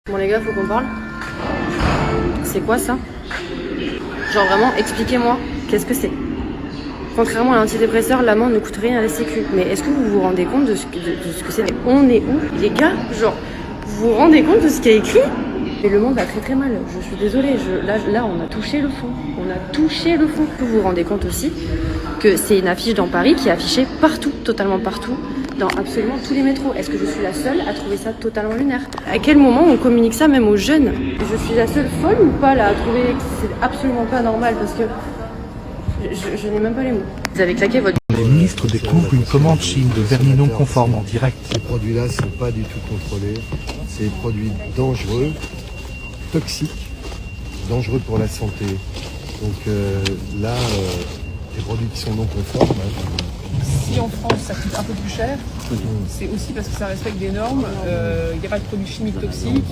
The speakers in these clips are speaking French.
Bon les gars, faut qu'on parle. C'est quoi ça? Genre vraiment, expliquez-moi, qu'est-ce que c'est? Contrairement à l'antidépresseur, l'amende ne coûte rien à la sécu. Mais est-ce que vous vous rendez compte de ce que c'est? Mais on est où? Les gars, genre, vous vous rendez compte de ce qu'il y a écrit? Et le monde va très très mal, je suis désolée, là on a touché le fond, on a touché le fond. Vous vous rendez compte aussi que c'est une affiche dans Paris qui est affichée partout, totalement partout, dans absolument tous les métros. Est-ce que je suis la seule à trouver ça totalement lunaire? À quel moment on communique ça même aux jeunes? Je suis la seule folle ou pas là à trouver que c'est absolument pas normal parce que je n'ai même pas les mots. Vous avez claqué votre... Les ministres découvrent une commande Chine de vernis non conforme en direct. Ces produits-là ne sont pas du tout contrôlés. C'est des produits dangereux, toxiques, dangereux pour la santé. Donc là, les produits qui sont non conformes... Si en France ça coûte un peu plus cher, c'est aussi parce que ça respecte des normes. Il n'y a pas de produits chimiques toxiques.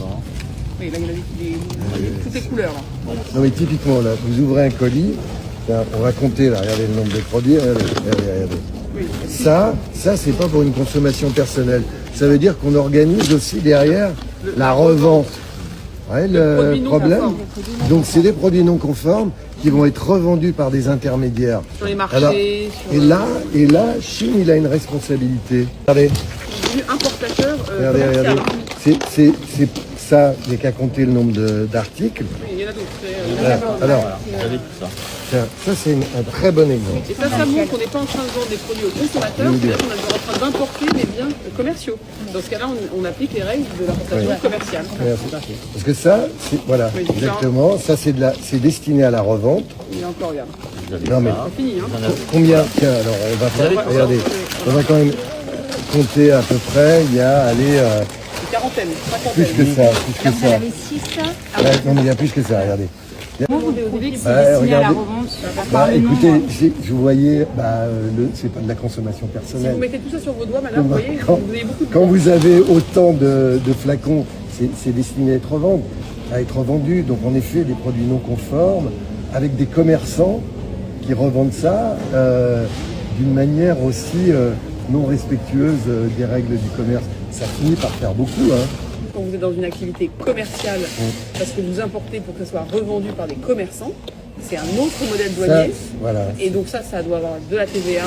Oui, là, il y a toutes les couleurs. Là. Non mais typiquement, là, vous ouvrez un colis, on va compter là, regardez le nombre de produits, regardez. Oui. Ça c'est pas pour une consommation personnelle. Ça veut dire qu'on organise aussi derrière la revente. Ouais, le problème. Donc c'est des produits non conformes qui vont être revendus par des intermédiaires. Sur les marchés. Alors, sur... et là, Chine, il a une responsabilité. Regardez. Importateur. Regardez. C'est ça, il n'y a qu'à compter le nombre d'articles. Oui, il y en a d'autres. Alors, ça c'est un très bon exemple. Et ça montre qu'on n'est pas en train de vendre des produits aux consommateurs, c'est-à-dire qu'on est en train d'importer des biens commerciaux. Dans ce cas-là, on applique les règles de l'importation commerciale. Parce que ça, voilà, oui, exactement, ça c'est destiné à la revente. Il y a encore, regarde. Non mais, c'est fini, hein. Combien? Tiens, alors on va faire, regardez, on va quand même compter à peu près, il y a, allez... Une quarantaine, plus que ça, plus que ça. Ouais, non mais il y a plus que ça, regardez. Comment vous prouvez que c'est destiné à la revente? Écoutez, vous voyez, c'est pas de la consommation Si personnelle. vous mettez tout ça sur vos doigts, madame, vous voyez, vous avez beaucoup de... Quand vous avez autant de flacons, c'est destiné à être vendu. Donc en effet, des produits non conformes, avec des commerçants qui revendent ça d'une manière aussi non respectueuse des règles du commerce. Ça finit par faire beaucoup, hein. Quand vous êtes dans une activité commerciale, parce que vous importez pour que ça soit revendu par des commerçants, c'est un autre modèle douanier. Ça, voilà. Et donc ça doit avoir de la TVA.